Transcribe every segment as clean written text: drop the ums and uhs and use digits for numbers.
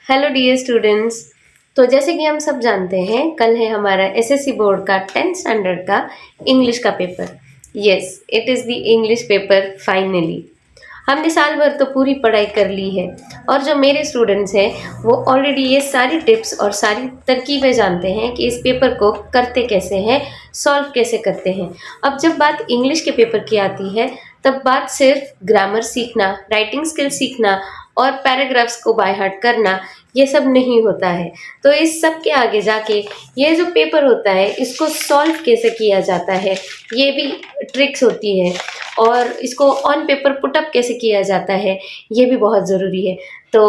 Hello dear students. तो जैसे कि हम सब जानते हैं, कल है हमारा एसएससी बोर्ड का 10th स्टैंडर्ड का इंग्लिश का paper. Yes, it is the English paper finally. हमने साल भर तो पूरी पढ़ाई कर ली है और जो मेरे स्टूडेंट्स हैं वो ऑलरेडी ये सारी टिप्स और सारी तरकीबें जानते हैं कि इस पेपर को करते कैसे हैं, सॉल्व कैसे करते हैं। अब जब बात इंग्लिश के पेपर की आती है तब बात सिर्फ ग्रामर सीखना, राइटिंग स्किल सीखना और पैराग्राफ्स को बाय हार्ट करना ये सब नहीं होता है। तो इस सब के आगे जाके ये जो पेपर होता है इसको सॉल्व कैसे किया जाता है ये भी ट्रिक्स होती है, और इसको ऑन पेपर पुटअप कैसे किया जाता है ये भी बहुत ज़रूरी है। तो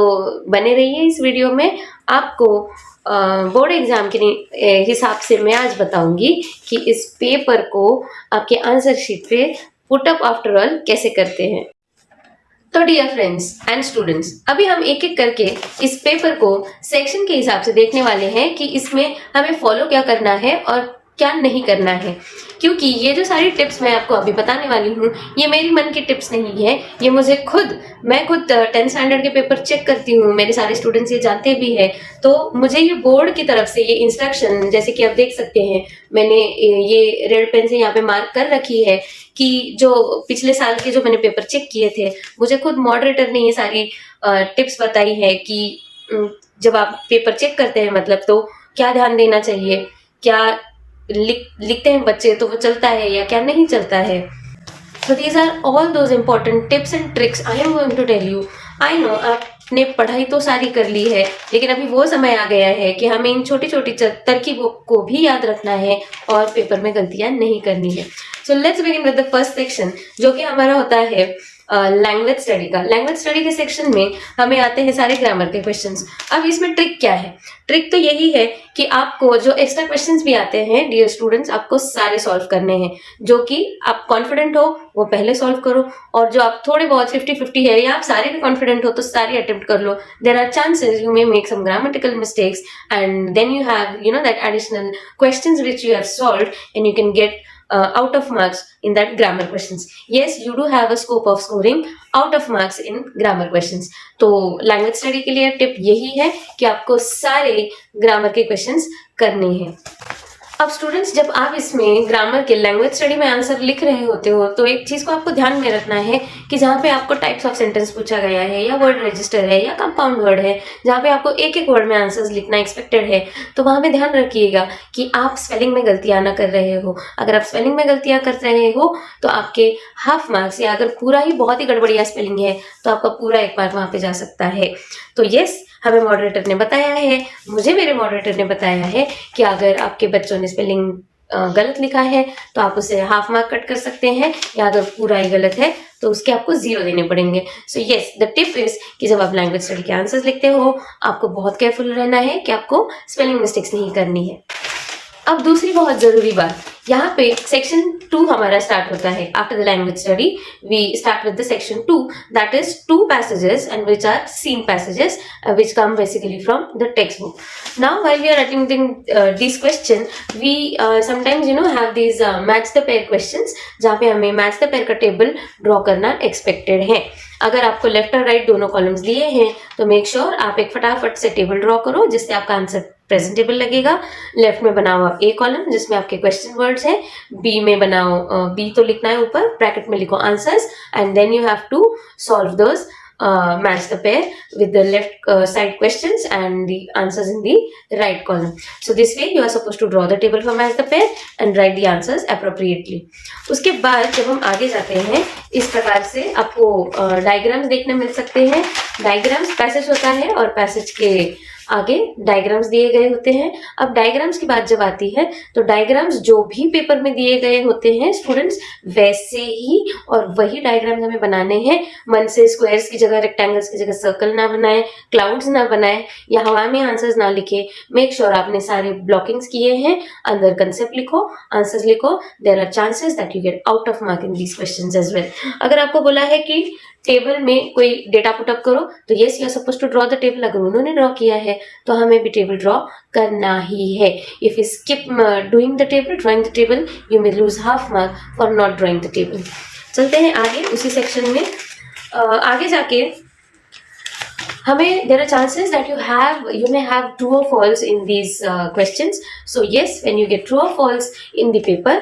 बने रहिए इस वीडियो में। आपको बोर्ड एग्ज़ाम के हिसाब से मैं आज बताऊंगी कि इस पेपर को आपके आंसर शीट पे पुटअप आफ्टर ऑल कैसे करते हैं। तो डियर फ्रेंड्स एंड स्टूडेंट्स, अभी हम एक एक करके इस पेपर को सेक्शन के हिसाब से देखने वाले हैं कि इसमें हमें फॉलो क्या करना है और क्या नहीं करना है। क्योंकि ये जो सारी टिप्स मैं आपको अभी बताने वाली हूँ ये मेरी मन की टिप्स नहीं है, ये मैं खुद 10th स्टैंडर्ड के पेपर चेक करती हूँ, मेरे सारे स्टूडेंट्स ये जानते भी हैं। तो मुझे ये बोर्ड की तरफ से ये इंस्ट्रक्शन, जैसे कि आप देख सकते हैं मैंने ये रेड पेन से यहाँ पे मार्क कर रखी है कि जो पिछले साल के जो मैंने पेपर चेक किए थे मुझे खुद मॉडरेटर ने ये सारी टिप्स बताई है कि जब आप पेपर चेक करते हैं मतलब तो क्या ध्यान देना चाहिए, क्या लिखते हैं बच्चे तो वो चलता है या क्या नहीं चलता है। So these are all those important tips and tricks I am going to tell you. I know आपने पढ़ाई तो सारी कर ली है, लेकिन अभी वो समय आ गया है कि हमें इन छोटी छोटी तरकीबों को भी याद रखना है और पेपर में गलतियां नहीं करनी है। So let's begin with the first section जो कि हमारा होता है लैंग्वेज स्टडी का। लैंग्वेज स्टडी के सेक्शन में हमें आते हैं सारे ग्रामर के क्वेश्चंस। अब इसमें ट्रिक क्या है? ट्रिक तो यही है कि आपको जो एक्स्ट्रा क्वेश्चंस भी आते हैं डियर स्टूडेंट्स आपको सारे सॉल्व करने हैं। जो कि आप कॉन्फिडेंट हो वो पहले सॉल्व करो, और जो आप थोड़े बहुत 50-50 है या आप सारे में कॉन्फिडेंट हो तो सारे अटेम्प्ट कर लो। There are chances you may make some grammatical mistakes and then you have that additional questions which you have solved and you can get out of marks in that grammar questions. Yes, you do have a scope of scoring out of marks in grammar questions. तो language study के लिए tip यही है कि आपको सारे grammar के questions करने हैं। अब स्टूडेंट्स जब आप इसमें ग्रामर के लैंग्वेज स्टडी में आंसर लिख रहे होते हो तो एक चीज को आपको ध्यान में रखना है कि जहाँ पे आपको टाइप्स ऑफ सेंटेंस पूछा गया है या वर्ड रजिस्टर है या कंपाउंड वर्ड है जहाँ पे आपको एक एक वर्ड में आंसर्स लिखना एक्सपेक्टेड है, तो वहां पे ध्यान रखिएगा कि आप स्पेलिंग में गलतियां ना कर रहे हो। अगर आप स्पेलिंग में गलतियां कर रहे हो तो आपके हाफ मार्क्स, या अगर पूरा ही बहुत ही गड़बड़िया स्पेलिंग है तो आपका पूरा 1 मार्क वहां पे जा सकता है। तो यस, हमें मॉडरेटर ने बताया है, मुझे मेरे मॉडरेटर ने बताया है कि अगर आपके बच्चों ने स्पेलिंग गलत लिखा है तो आप उसे हाफ मार्क कट कर सकते हैं, या अगर पूरा ही गलत है तो उसके आपको 0 देने पड़ेंगे। So yes, the tip is कि जब आप लैंग्वेज स्टडी के आंसर्स लिखते हो आपको बहुत केयरफुल रहना है कि आपको स्पेलिंग मिस्टेक्स नहीं करनी है। अब दूसरी बहुत जरूरी बात, यहाँ पे सेक्शन 2 हमारा स्टार्ट होता है। After the language study we start with the section 2, that is 2 passages and which are scene passages which come basically from the textbook. Now while we are attempting this question, we sometimes have these match the pair questions जहाँ पे हमें match the pair का table draw करना expected है। अगर आपको left और right दोनों कॉलम्स दिए हैं तो मेक श्योर आप एक फटाफट से टेबल ड्रॉ करो जिससे आपका आंसर प्रेजेंटेबल लगेगा। लेफ्ट में बनाओ आप ए कॉलम जिसमें आपके क्वेश्चन वर्ड्स हैं, बी में बनाओ बी तो लिखना है ऊपर, ब्रैकेट में लिखो answers and then you have to solve those match the pair with the left side questions and the answers in the right column. So this way you are supposed to draw the table for match the pair and write the answers appropriately. उसके बाद जब हम आगे जाते हैं इस प्रकार से आपको डायग्राम्स देखने मिल सकते हैं। डायग्राम्स पैसेज होता है और पैसेज के आगे डायग्राम्स दिए गए होते हैं। अब डायग्राम्स की बात जब आती है तो डायग्राम्स जो भी पेपर में दिए गए होते हैं स्टूडेंट्स वैसे ही और वही डायग्राम्स हमें बनाने हैं। मन से स्क्वायर्स की जगह रेक्टेंगल्स की जगह सर्कल ना बनाए, क्लाउड्स ना बनाए या हवा में आंसर्स ना लिखे। मेक श्योर आपने सारे ब्लॉकिंग्स किए हैं, अंदर कंसेप्ट लिखो, आंसर्स लिखो। There are chances that you get out of mark in these questions as well. अगर आपको बोला है कि टेबल में कोई डेटा पुटअप करो तो yes you are suppose to draw the table. अगर उन्होंने ड्रॉ किया है तो हमें भी टेबल ड्रॉ करना ही है। If you skip doing the table, drawing the table, you may lose half mark for not drawing the table. चलते हैं आगे उसी सेक्शन में। आगे जाके हमें there are chances that you may have true or false in these questions. So yes, when you get true or false in the paper,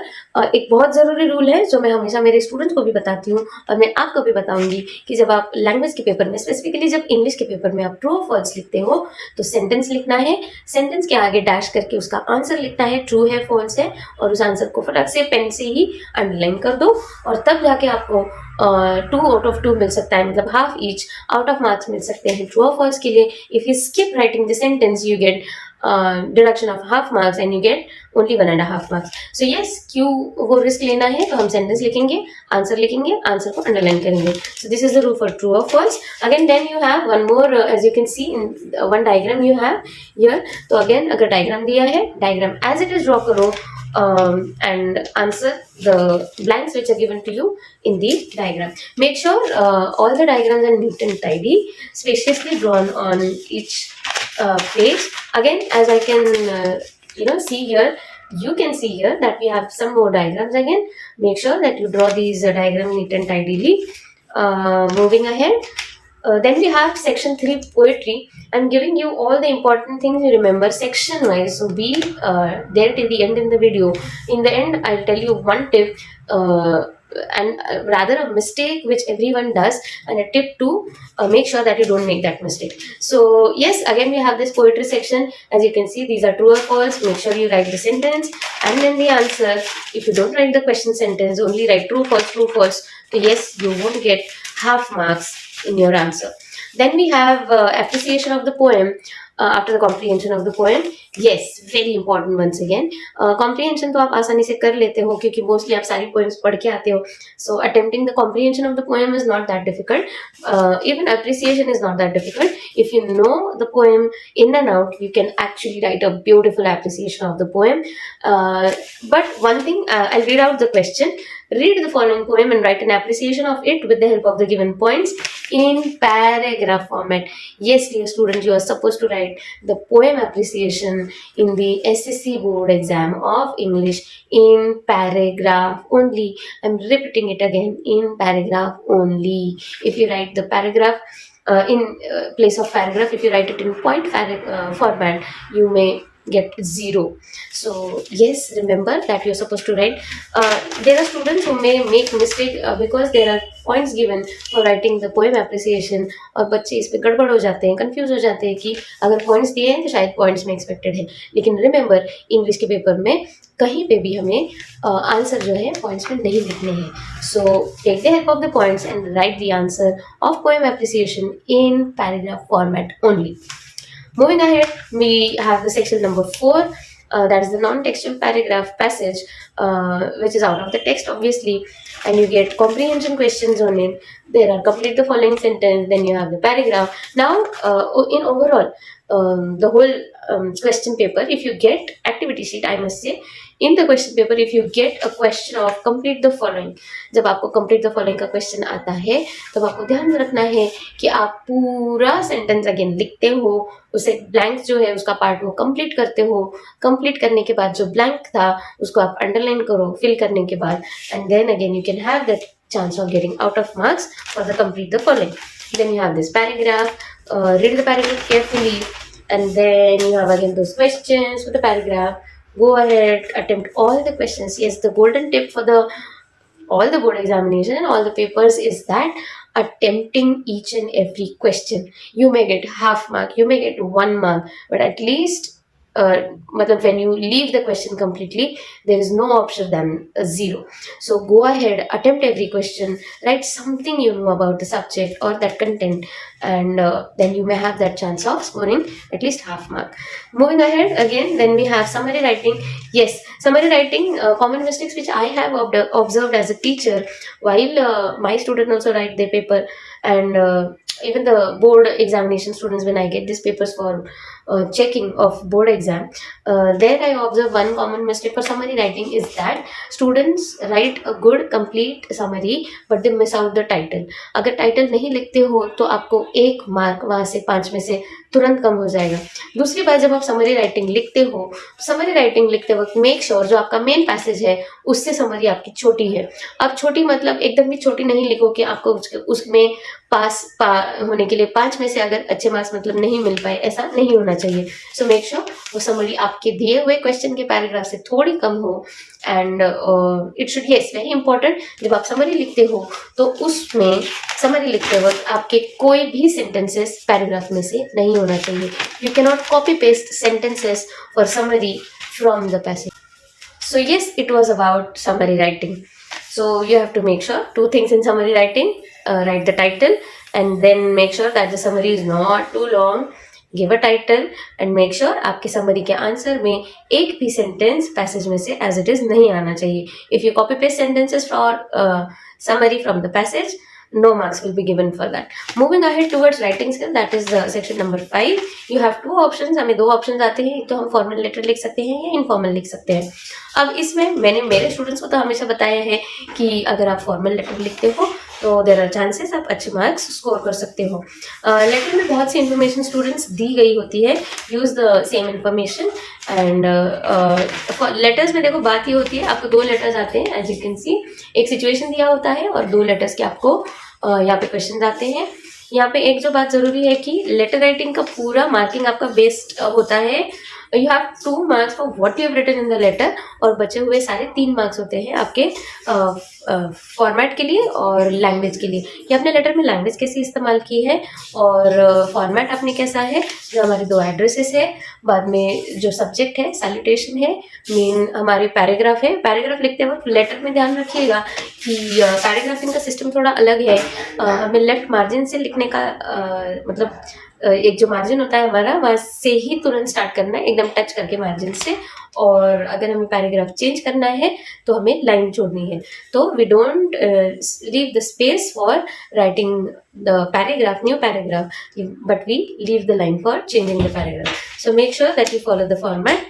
एक बहुत ज़रूरी रूल है जो मैं हमेशा मेरे स्टूडेंट्स को भी बताती हूँ और मैं आपको भी बताऊंगी कि जब आप लैंग्वेज के पेपर में, स्पेसिफिकली जब इंग्लिश के पेपर में आप ट्रू और फॉल्स लिखते हो तो सेंटेंस लिखना है, सेंटेंस के आगे डैश करके उसका आंसर लिखना है, ट्रू है फॉल्स है, और उस आंसर को फटाक से पेन से ही अंडरलाइन कर दो और तब जाके आपको 2 out of 2 मिल सकता है, मतलब half each out of marks मिल सकते हैं ट्रू और फॉल्स के लिए. If you skip writing the sentence you get deduction of half marks and you get only 1.5 marks. So yes, क्यों वो रिस्क लेना है, तो हम सेंटेंस लिखेंगे, आंसर को अंडरलाइन करेंगे. So this is the rule for true और false. Again then you have one more, as you can see in one diagram you have here. तो अगेन अगर डायग्राम दिया है, diagram as it is draw करो and answer the blanks which are given to you in the diagram. Make sure all the diagrams are neat and tidy, spaciously drawn on each page. Again, as I can see here, you can see here that we have some more diagrams again. Make sure that you draw these diagrams neat and tidily. Moving ahead, then we have section 3 poetry. I'm giving you all the important things you remember section wise, so be there till the end in the video. In the end I'll tell you one tip, and rather a mistake which everyone does, and a tip to make sure that you don't make that mistake. So yes, again we have this poetry section. As you can see, these are true or false. Make sure you write the sentence and then the answer. If you don't write the question sentence, only write true false, so yes, you won't get half marks in your answer. Then we have appreciation of the poem after the comprehension of the poem. Yes, very important once again. Comprehension तो आप आसानी से कर लेते हो क्योंकि mostly आप सारी poems पढ़ के आते हो. So attempting the comprehension of the poem is not that difficult. Even appreciation is not that difficult. If you know the poem in and out, you can actually write a beautiful appreciation of the poem. But one thing, I'll read out the question. Read the following poem and write an appreciation of it with the help of the given points in paragraph format. Yes, dear students, you are supposed to write the poem appreciation in the SSC board exam of English in paragraph only. I'm repeating it again, in paragraph only. If you write the paragraph in place of paragraph, if you write it in point format, you may get 0. So yes, remember that you're supposed to write. There are students who may make mistake because there are points given for writing the poem appreciation, और बच्चे इस पे गड़बड़ हो जाते हैं, confuse हो जाते हैं कि अगर पॉइंट्स दिए हैं तो शायद पॉइंट्स में एक्सपेक्टेड है. लेकिन रिमेंबर, इंग्लिश के पेपर में कहीं पे भी हमें आंसर जो है पॉइंट्स में नहीं लिखने हैं. So take the help of the points and write the answer of poem appreciation in paragraph format only. Moving ahead, we have the section number 4. That is the non-textual paragraph passage, which is out of the text, obviously, and you get comprehension questions on it. There are complete the following sentence, then you have the paragraph. Now, in overall, the whole question paper, if you get activity sheet, I must say, in the question paper, if you get a question of complete the following, जब आपको complete the following का question आता है, तब आपको ध्यान रखना है कि आप पूरा sentence again लिखते हो, उसे blank जो है उसका part वो complete करते हो, complete करने के बाद जो blank था उसको आप underline करो fill करने के बाद, and then again you can have that chance of getting out of marks for the complete the following. Then you have this paragraph, read the paragraph carefully, and then you have again those questions with the paragraph. Go ahead, attempt all the questions. Yes, the golden tip for all the board examination and all the papers is that attempting each and every question. You may get half mark, you may get 1 mark, but at least when you leave the question completely, there is no option than 0. So go ahead, attempt every question, write something you know about the subject or that content, and then you may have that chance of scoring at least half mark. Moving ahead, again, then we have summary writing. Yes, summary writing, common mistakes which I have observed as a teacher while my students also write their paper, and even the board examination students, when I get these papers for checking of board exam, there I observe one common mistake for summary writing is that students write a good complete summary but they miss out the title. अगर title नहीं लिखते हो तो आपको 1 mark वहाँ से 5 में से तुरंत कम हो जाएगा. दूसरी बात, जब आप समरी राइटिंग लिखते हो, समरी राइटिंग लिखते वक्त मेक श्योर जो आपका मेन पैसेज है उससे समरी आपकी छोटी है. अब छोटी मतलब एकदम भी छोटी नहीं लिखो कि आपको उसमें होने के लिए 5 में से अगर अच्छे मार्क्स मतलब नहीं मिल पाए, ऐसा नहीं होना चाहिए। सो मेक श्योर वो समरी आपके दिए हुए क्वेश्चन के पैराग्राफ से थोड़ी कम हो। And it should, yes very important, जब आप समरी लिखते हो तो उसमें समरी लिखते वक्त आपके कोई भी सेंटेंसेस पैराग्राफ में से नहीं होना चाहिए। You can not copy paste sentences for summary from the passage. So yes, it was about summary writing. So you have to make sure 2 things in summary writing. Write the title and then make sure that the summary is not too long. Give a title and make sure आपके summary के answer में एक भी sentence passage में से as it is नहीं आना चाहिए. If you copy paste sentences for summary from the passage, no marks will be given for that. Moving ahead towards writing skill, that is section number 5. You have 2 options. हमें 2 options आते हैं, एक तो हम formal letter लिख सकते हैं या इनफॉर्मल लिख सकते हैं. अब इसमें मैंने मेरे स्टूडेंट्स को तो हमेशा बताया है कि अगर आप फॉर्मल लेटर लिखते हो तो देयर आर चांसेस आप अच्छे मार्क्स स्कोर कर सकते हो. लेटर में बहुत सी इन्फॉर्मेशन स्टूडेंट्स दी गई होती है. Use the same information. And letters में देखो बात ये होती है, आपको 2 लेटर्स आते हैं एज यू कैन सी. एक सिचुएशन दिया होता है और 2 लेटर्स के आपको यहाँ पे क्वेश्चन आते हैं. यहाँ पे एक जो बात जरूरी है कि लेटर राइटिंग का पूरा मार्किंग आपका बेस्ड होता है. You have 2 marks for what you have written in the letter और बचे हुए सारे 3 मार्क्स होते हैं आपके फॉर्मेट के लिए और लैंग्वेज के लिए. ये अपने लेटर में लैंग्वेज कैसे इस्तेमाल की है और फॉर्मेट आपने कैसा है. जो हमारे 2 एड्रेसेस है, बाद में जो सब्जेक्ट है, सैल्यूटेशन है, मेन हमारे पैराग्राफ है. पैराग्राफ लिखते वक्त लेटर में ध्यान रखिएगा कि पैराग्राफिंग का सिस्टम थोड़ा अलग है. हमें लेफ्ट मार्जिन से लिखने का मतलब एक जो मार्जिन होता है हमारा, वहाँ से ही तुरंत स्टार्ट करना है, एकदम टच करके मार्जिन से. और अगर हमें पैराग्राफ चेंज करना है तो हमें लाइन छोड़नी है. तो we don't leave the space for writing the paragraph, new paragraph, but we leave the line for changing the paragraph. So make sure that you follow the format.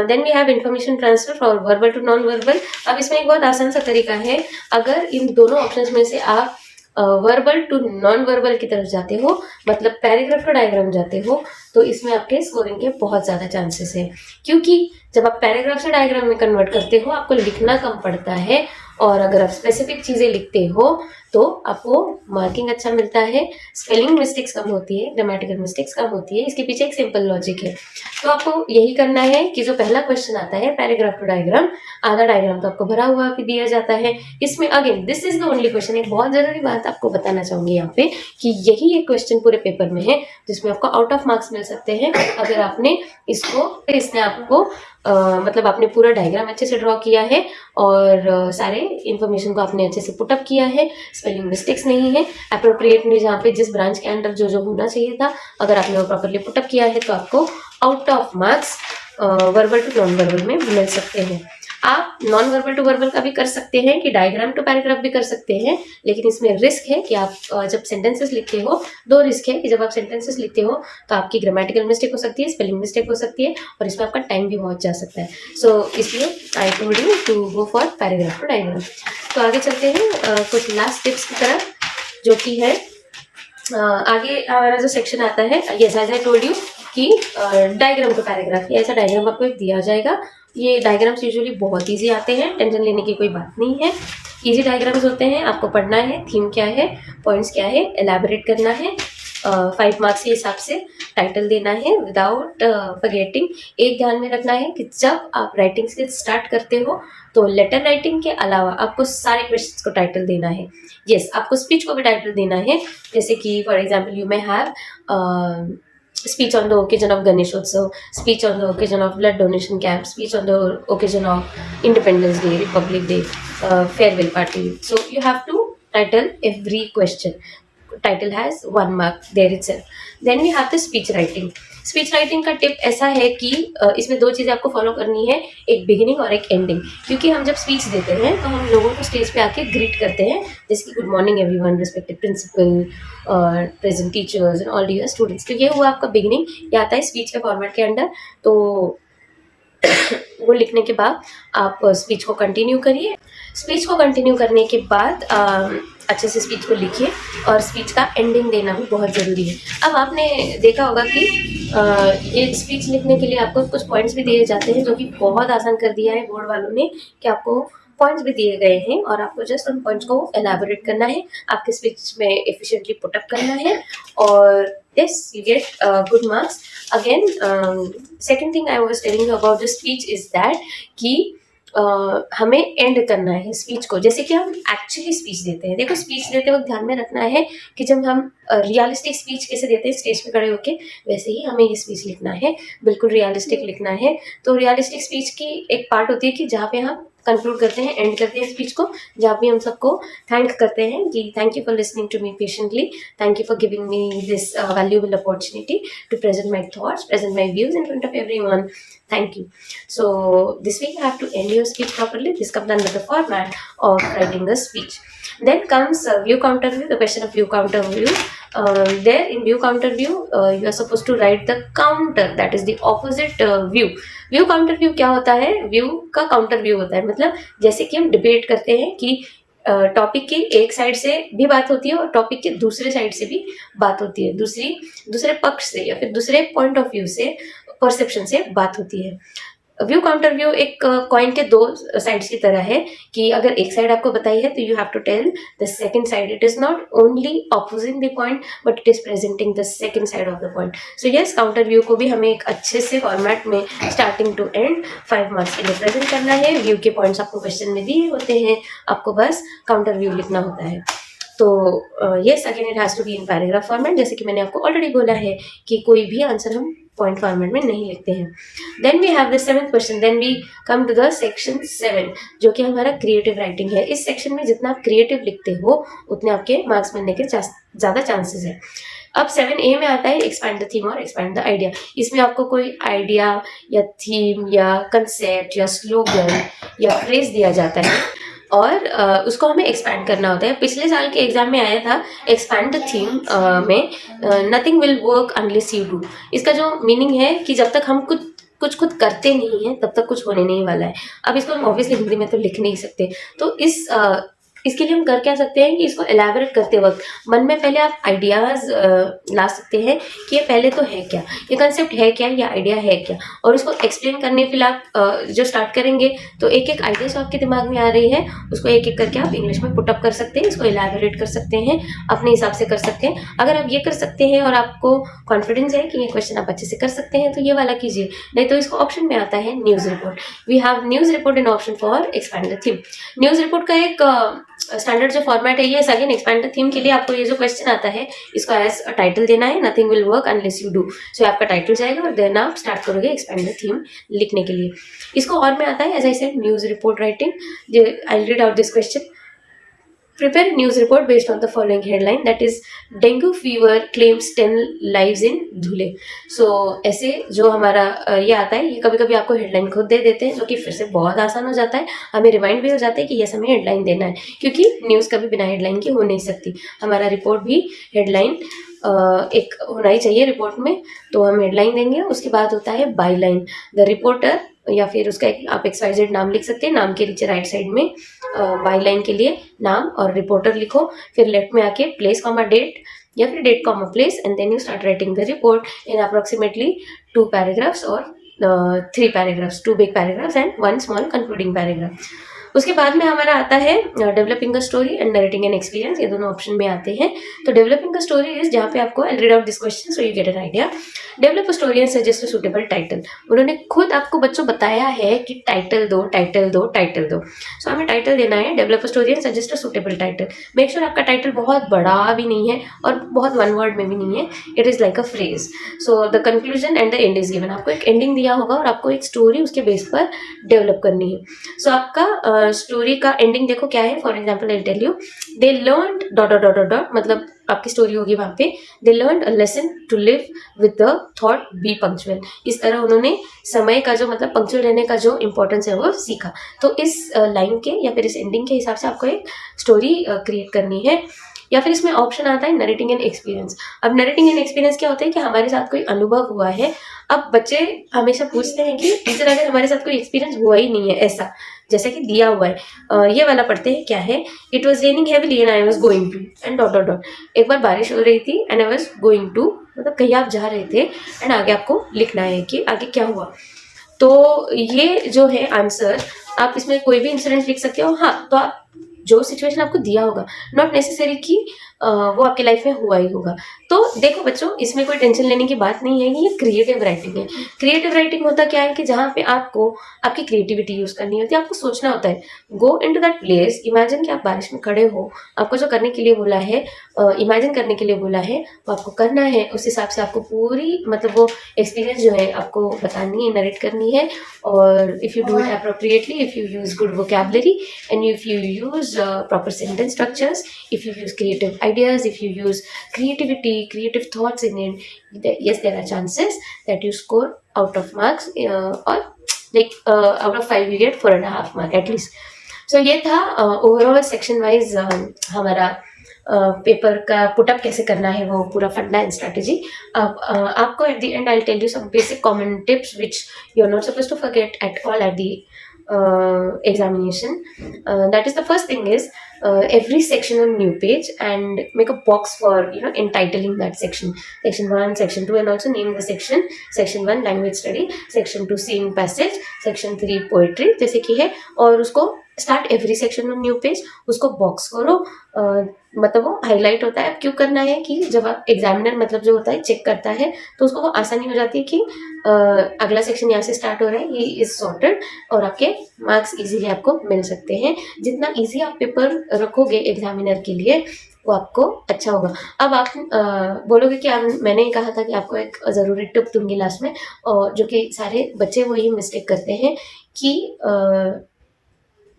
Then we have information transfer for verbal to non verbal. अब इसमें एक बहुत आसान सा तरीका है. अगर इन दोनों ऑप्शंस में से आप वर्बल टू नॉन वर्बल की तरफ जाते हो, मतलब पैराग्राफ टू डायग्राम जाते हो, तो इसमें आपके स्कोरिंग के बहुत ज़्यादा चांसेस है. क्योंकि जब आप पैराग्राफ से डायग्राम में कन्वर्ट करते हो आपको लिखना कम पड़ता है और अगर आप स्पेसिफिक चीज़ें लिखते हो तो आपको मार्किंग अच्छा मिलता है. स्पेलिंग मिस्टेक्स कम होती है, ग्रामेटिकल मिस्टेक्स कम होती है. इसके पीछे एक सिंपल लॉजिक है. तो आपको यही करना है कि जो पहला क्वेश्चन आता है पैराग्राफ टू डायग्राम, आधा डायग्राम तो आपको भरा हुआ भी दिया जाता है. इसमें again this is the only question. एक बहुत जरूरी बात आपको बताना चाहूंगी यहाँ पे कि यही एक क्वेश्चन पूरे पेपर में है जिसमें आपको आउट ऑफ मार्क्स मिल सकते हैं अगर आपने इसने आपको मतलब आपने पूरा डायग्राम अच्छे से ड्रॉ किया है और सारे इन्फॉर्मेशन को आपने अच्छे से पुटअप किया है. स्पेलिंग मिस्टेक्स नहीं है. अप्रोप्रिएटली जहाँ पे जिस ब्रांच के अंडर जो जो होना चाहिए था, अगर आपने वो प्रॉपरली पुटअप किया है तो आपको out of marks verbal to non verbal में मिल सकते हैं. आप नॉन वर्बल टू वर्बल का भी कर सकते हैं कि डायग्राम टू पैराग्राफ भी कर सकते हैं, लेकिन इसमें रिस्क है कि आप जब सेंटेंसेस लिखते हो, 2 रिस्क है कि जब आप सेंटेंसेस लिखते हो तो आपकी ग्रामेटिकल मिस्टेक हो सकती है, स्पेलिंग मिस्टेक हो सकती है और इसमें आपका टाइम भी बहुत जा सकता है. सो इसलिए I told you to go for paragraph to diagram. तो आगे चलते हैं कुछ लास्ट टिप्स की तरफ, जो कि है आगे हमारा जो सेक्शन आता है. Yes, as I told you कि डायग्राम टू पैराग्राफ, ये ऐसा डायग्राम आपको एक दिया जाएगा. ये डायग्राम्स यूजुअली बहुत इजी आते हैं, टेंशन लेने की कोई बात नहीं है. इजी डायग्राम्स होते हैं. आपको पढ़ना है, थीम क्या है, पॉइंट्स क्या है, एलैबोरेट करना है. 5 मार्क्स के हिसाब से टाइटल देना है विदाउट फॉरगेटिंग. एक ध्यान में रखना है कि जब आप राइटिंग स्किल स्टार्ट करते हो तो लेटर राइटिंग के अलावा आपको सारे क्वेश्चंस को टाइटल देना है. यस, आपको स्पीच को भी टाइटल देना है. जैसे कि for example you may have speech on the occasion of Ganeshotsav, speech on the occasion of blood donation camp, speech on the occasion of Independence Day, Republic Day, farewell party. So you have to title every question. Title has 1 mark there itself. Then we have the speech writing. Speech writing का tip ऐसा है कि इसमें 2 चीज़ें आपको follow करनी है, एक बिगिनिंग और एक एंडिंग. क्योंकि हम जब स्पीच देते हैं तो हम लोगों को स्टेज पे आके ग्रीट करते हैं, जैसे कि good morning everyone, respected principal, present teachers and all dear students. तो ये हुआ आपका बिगिनिंग. ये आता है स्पीच के फॉर्मेट के अंडर. तो वो लिखने के बाद आप स्पीच को कंटिन्यू करिए. स्पीच को कंटिन्यू करने के बाद अच्छे से स्पीच को लिखिए और स्पीच का एंडिंग देना भी बहुत ज़रूरी है. अब आपने देखा होगा कि ये स्पीच लिखने के लिए आपको कुछ पॉइंट्स भी दिए जाते हैं जो कि बहुत आसान कर दिया है बोर्ड वालों ने, कि आपको पॉइंट्स भी दिए गए हैं और आपको जस्ट उन पॉइंट्स को एलैबोरेट करना है, आपके स्पीच में एफिशिएंटली पुटअप करना है और yes you get good marks again. Second thing I was telling you about the speech is that कि हमें एंड करना है स्पीच को जैसे कि हम एक्चुअली स्पीच देते हैं. देखो स्पीच देते वक्त ध्यान में रखना है कि जब हम रियलिस्टिक स्पीच कैसे देते हैं स्टेज पे खड़े होके, वैसे ही हमें ये स्पीच लिखना है, बिल्कुल रियलिस्टिक लिखना है. तो रियलिस्टिक स्पीच की एक पार्ट होती है कि जहाँ पे हम कंक्लूड करते हैं, एंड करते हैं स्पीच को, जहाँ पे हम सबको थैंक करते हैं कि thank you for listening to me patiently, thank you for giving me this valuable opportunity to present my thoughts, present my views in front of everyone. Thank you. So this way you have to end your speech properly. This comes under the format of writing a speech. Then comes view counter view. The question of view counter view. There in view counter view, you are supposed to write the counter. That is the opposite view. View counter view क्या होता है? View का counter view होता है. मतलब जैसे कि हम डिबेट करते हैं कि टॉपिक की एक साइड से भी बात होती है और टॉपिक के दूसरे साइड से भी बात होती है, दूसरे पक्ष से या फिर दूसरे पॉइंट ऑफ व्यू से, परसेप्शन से बात होती है. व्यू काउंटर व्यू एक कॉइन के दो साइड्स की तरह है कि अगर एक साइड आपको बताई है तो you have to tell the second side. It is not only opposing the point but it is presenting the second side of the point. So yes counter view को भी हमें एक अच्छे से फॉर्मेट में स्टार्टिंग टू एंड 5 मार्क्स के लिए present करना है. व्यू के पॉइंट्स आपको क्वेश्चन में दिए होते हैं, आपको बस काउंटर व्यू लिखना होता है. तो yes again it has to be in paragraph format. जैसे कि मैंने आपको ऑलरेडी बोला है कि कोई भी आंसर हम पॉइंट फॉर्मेट में नहीं लिखते हैं. Then we have the 7th question. Then we come to the section 7 जो कि हमारा क्रिएटिव राइटिंग है. इस सेक्शन में जितना आप क्रिएटिव लिखते हो उतने आपके मार्क्स मिलने के ज़्यादा चांसेस है. अब 7A में आता है एक्सपैंड द थीम और एक्सपैंड द आइडिया. इसमें आपको कोई आइडिया या थीम या कंसेप्ट या स्लोगन या फ्रेज दिया जाता है और उसको हमें एक्सपैंड करना होता है. पिछले साल के एग्जाम में आया था एक्सपैंड द थीम में nothing will work unless you do. इसका जो मीनिंग है कि जब तक हम कुछ खुद करते नहीं हैं तब तक कुछ होने नहीं वाला है. अब इसको हम ऑब्वियसली हिंदी में तो लिख नहीं सकते, तो इसके लिए हम कर क्या सकते हैं कि इसको एलैबोरेट करते वक्त मन में पहले आप आइडियाज़ ला सकते हैं कि ये पहले तो है क्या, ये कंसेप्ट है क्या, ये आइडिया है क्या, और इसको एक्सप्लेन करने फिर आप जो स्टार्ट करेंगे तो एक एक आइडिया जो आपके दिमाग में आ रही है उसको एक एक करके आप इंग्लिश में पुटअप कर सकते हैं, इसको एलैबोरेट कर सकते हैं, अपने हिसाब से कर सकते हैं. अगर आप ये कर सकते हैं और आपको कॉन्फिडेंस है कि ये क्वेश्चन आप अच्छे से कर सकते हैं तो ये वाला कीजिए. नहीं तो इसको ऑप्शन में आता है news report. We have news report in option for expand the theme. News report का एक स्टैंडर्ड जो फॉर्मेट है ये अगेन एक्सपैंड द थीम के लिए आपको ये जो क्वेश्चन आता है इसको एज टाइटल देना है, nothing will work unless you do. सो आपका टाइटल जाएगा और देन आप स्टार्ट करोगे एक्सपैंड द थीम लिखने के लिए. इसको और में आता है as I said news report writing. I read out this question. Prepare a news report based on the following headline, that is dengue fever claims 10 lives in Dhule. So ऐसे जो हमारा ये आता है ये कभी कभी आपको हेडलाइन खुद दे देते हैं जो कि फिर से बहुत आसान हो जाता है. हमें रिमाइंड भी हो जाता है कि यस हमें हेडलाइन देना है क्योंकि न्यूज़ कभी बिना हेडलाइन के हो नहीं सकती. हमारा रिपोर्ट भी हेडलाइन एक होना ही चाहिए रिपोर्ट में, तो हम हेडलाइन देंगे. उसके बाद होता है बाई लाइन. द रिपोर्टर या फिर उसका आप XYZ नाम लिख सकते हैं. नाम के नीचे राइट साइड में बाई लाइन के लिए नाम और रिपोर्टर लिखो, फिर लेफ्ट में आके प्लेस कॉमा डेट या फिर date comma place and then you start writing the report in approximately 2 paragraphs और 3 paragraphs, 2 big paragraphs and 1 small concluding paragraph. उसके बाद में हमारा आता है developing a story and narrating an experience. ये दोनों ऑप्शन में आते हैं. तो डेवलपिंग अ स्टोरी इज जहाँ पे आपको आई read out this question so you get an idea. Develop a story and suggest a suitable title. उन्होंने खुद आपको बच्चों बताया है कि टाइटल दो टाइटल दो टाइटल दो. सो हमें टाइटल देना है develop a story and suggest a suitable title. Make sure आपका टाइटल बहुत बड़ा भी नहीं है और बहुत वन वर्ड में भी नहीं है. It is like a phrase. So the conclusion and the end is given. आपको एक एंडिंग दिया होगा और आपको एक स्टोरी उसके बेस पर डेवलप करनी है. सो आपका स्टोरी का एंडिंग देखो क्या है. For example I tell you they learned dot dot dot dot, मतलब आपकी स्टोरी होगी वहाँ पे they learned a lesson to live with the thought be punctual. इस तरह उन्होंने समय का जो मतलब पंक्चुअल रहने का जो इंपॉर्टेंस है वो सीखा. तो इस लाइन के या फिर इस एंडिंग के हिसाब से आपको एक स्टोरी क्रिएट करनी है. या फिर इसमें ऑप्शन आता है नरेटिंग एंड एक्सपीरियंस. अब नरेटिंग एंड एक्सपीरियंस क्या होता है कि हमारे साथ कोई अनुभव हुआ है. अब बच्चे हमेशा पूछते हैं कि टीचर अगर हमारे साथ कोई एक्सपीरियंस हुआ ही नहीं है ऐसा जैसे कि दिया हुआ है. ये वाला पढ़ते हैं क्या है. It was raining heavily and I was going to and dot dot dot. एक बार बारिश हो रही थी and I was going to, मतलब कहीं आप जा रहे थे एंड आगे आपको लिखना है कि आगे क्या हुआ. तो ये जो है आंसर, आप इसमें कोई भी इंसिडेंट लिख सकते हो। हाँ, तो आप जो सिचुएशन आपको दिया होगा, नॉट नेसेसरी कि वो आपके लाइफ में हुआ ही होगा। तो देखो बच्चों, इसमें कोई टेंशन लेने की बात नहीं है कि ये क्रिएटिव राइटिंग है। क्रिएटिव राइटिंग होता क्या है कि जहाँ पे आपको आपकी क्रिएटिविटी यूज करनी होती है, आपको सोचना होता है। Go into that place, imagine कि आप बारिश में खड़े हो, आपको जो करने के लिए बोला है, इमेजिन करने के लिए बोला है, वो आपको करना है। उस हिसाब से आपको पूरी मतलब वो एक्सपीरियंस जो है आपको बतानी है, नरेट करनी है। और if you do it appropriately, if you use good vocabulary, and if you use proper sentence structures, if you use creative ideas, if you use creativity, creative thoughts in it, yes, there are chances that you score out of marks, or like out of 5 you get 4.5 mark at least. So ये था overall section wise हमारा paper का put up कैसे करना है, वो पूरा फंडा एंड स्ट्रेटेजी। अब आपको at the end I will tell you some basic common tips which you are not suppose to forget at all at the examination. That is the first thing is every section on new page and make a box for entitling that section. Section 1, section 2, and also name the section. Section 1 language study, section 2 scene passage, section 3 poetry जैसे कि है, और उसको start every section on new page, उसको box करो। मतलब वो highlight होता है। क्यों करना है कि जब आप एग्जामिनर मतलब जो होता है चेक करता है, तो उसको वो आसानी हो जाती है कि अगला सेक्शन यहाँ से स्टार्ट हो रहा है, ये इज सॉर्टेड, और आपके मार्क्स इजीली आपको मिल सकते हैं। जितना इजी आप पेपर रखोगे एग्जामिनर के लिए, वो आपको अच्छा होगा। अब आप बोलोगे कि मैंने कहा था कि आपको एक ज़रूरी टिप दूंगी लास्ट में, और जो कि सारे बच्चे वो ये मिस्टेक करते हैं कि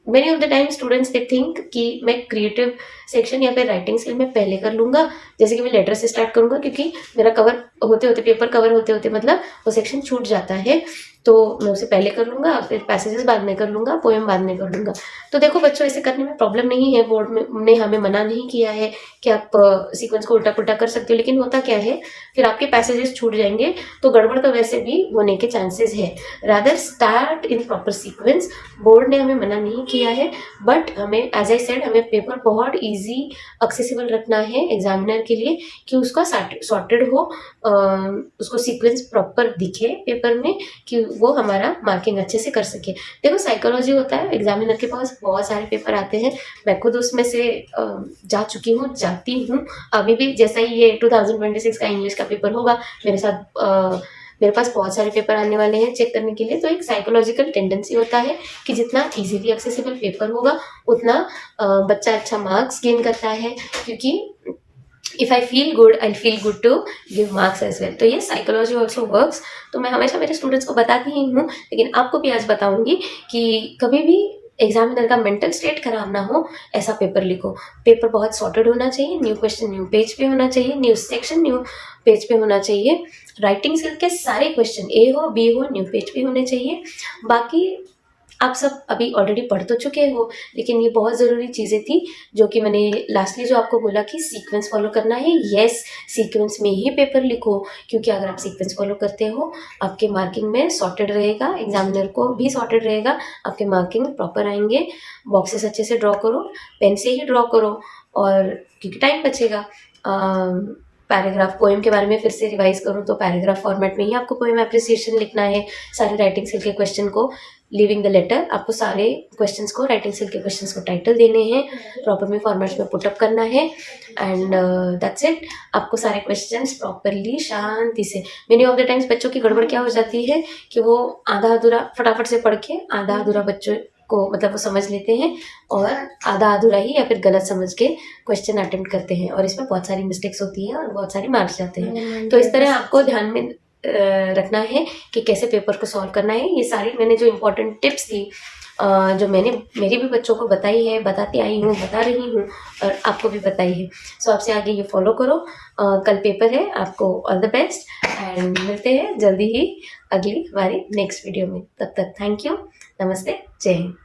many of the time students they think कि मैं क्रिएटिव सेक्शन या फिर राइटिंग स्किल में पहले कर लूँगा, जैसे कि मैं लेटर से स्टार्ट करूँगा, क्योंकि मेरा कवर होते होते पेपर कवर होते होते मतलब वो सेक्शन छूट जाता है, तो मैं उसे पहले कर लूँगा, फिर पैसेजेस बाद में कर लूँगा, पोएम बाद में कर लूँगा। तो देखो बच्चों, ऐसे करने में प्रॉब्लम नहीं है। बोर्ड में ने हमें मना नहीं किया है कि आप सीक्वेंस को उल्टा पुल्टा कर सकते हो, लेकिन होता क्या है, फिर आपके पैसेजेस छूट जाएंगे, तो गड़बड़ तो वैसे भी होने के चांसेस है। Rather start in proper sequence. Board ने हमें मना नहीं किया है, बट हमें एज आई सेड हमें पेपर बहुत ईजी एक्सेसिबल रखना है एग्जामिनर के लिए, कि उसका सॉर्टेड हो, उसको सीक्वेंस प्रॉपर दिखे पेपर में, कि वो हमारा मार्किंग अच्छे से कर सके। देखो साइकोलॉजी होता है, एग्जामिनर के पास बहुत सारे पेपर आते हैं, मैं खुद उसमें से जा चुकी हूँ, जाती हूँ अभी भी। जैसा ही ये 2026 का इंग्लिश का पेपर होगा, मेरे साथ मेरे पास बहुत सारे पेपर आने वाले हैं चेक करने के लिए। तो एक साइकोलॉजिकल टेंडेंसी होता है कि जितना इजीली एक्सेसिबल पेपर होगा, उतना बच्चा अच्छा मार्क्स गेन करता है, क्योंकि if I feel good I feel good to give marks as well. तो ये साइकोलॉजी ऑल्सो वर्क्स। तो मैं हमेशा मेरे स्टूडेंट्स को बताती ही हूँ, लेकिन आपको भी आज बताऊंगी कि कभी भी एग्जामिनर का मेंटल स्टेट खराब ना हो, ऐसा पेपर लिखो। पेपर बहुत सॉर्टेड होना चाहिए, न्यू क्वेश्चन न्यू पेज पे होना चाहिए, न्यू सेक्शन न्यू पेज पे होना चाहिए। राइटिंग स्किल के सारे क्वेश्चन ए हो बी हो न्यू पेज पे होने चाहिए। बाकी आप सब अभी ऑलरेडी पढ़ तो चुके हो, लेकिन ये बहुत ज़रूरी चीज़ें थी जो कि मैंने लास्टली जो आपको बोला कि सीक्वेंस फॉलो करना है। येस, सीक्वेंस में ही पेपर लिखो, क्योंकि अगर आप सीक्वेंस फॉलो करते हो, आपके मार्किंग में सॉर्टेड रहेगा, एग्जामिनर को भी सॉर्टेड रहेगा, आपके मार्किंग प्रॉपर आएंगे। बॉक्सेस अच्छे से ड्रॉ करो, पेन से ही ड्रॉ करो, और क्योंकि टाइम बचेगा। पैराग्राफ पोएम के बारे में फिर से रिवाइज करूँ तो पैराग्राफ फॉर्मेट में ही आपको पोएम एप्रिसिएशन लिखना है। सारे राइटिंग स्किल के क्वेश्चन को लिविंग द लेटर, आपको सारे क्वेश्चंस को, राइटिंग स्किल के क्वेश्चंस को टाइटल देने हैं, प्रॉपर में फॉर्मेट्स में पुटअप करना है, एंड दैट्स इट। आपको सारे क्वेश्चंस प्रॉपरली शांति से, मेनी ऑफ द टाइम्स बच्चों की गड़बड़ क्या हो जाती है कि वो आधा अधूरा फटाफट से पढ़ के आधा अधूरा बच्चों को मतलब वो समझ लेते हैं, और आधा अधूरा ही या फिर गलत समझ के क्वेश्चन अटेम्प्ट करते हैं, और इसमें बहुत सारी मिस्टेक्स होती हैं और बहुत सारे मार्क्स जाते हैं। तो इस तरह आपको ध्यान में रखना है कि कैसे पेपर को सॉल्व करना है। ये सारी मैंने जो इम्पोर्टेंट टिप्स थी, जो मैंने मेरे भी बच्चों को बताई है, बताती आई हूँ, बता रही हूँ, और आपको भी बताई है। सो आपसे आगे ये फॉलो करो। कल पेपर है, आपको ऑल द बेस्ट, एंड मिलते हैं जल्दी ही अगली हमारी नेक्स्ट वीडियो में। तब तक थैंक यू, नमस्ते, जय हिंद।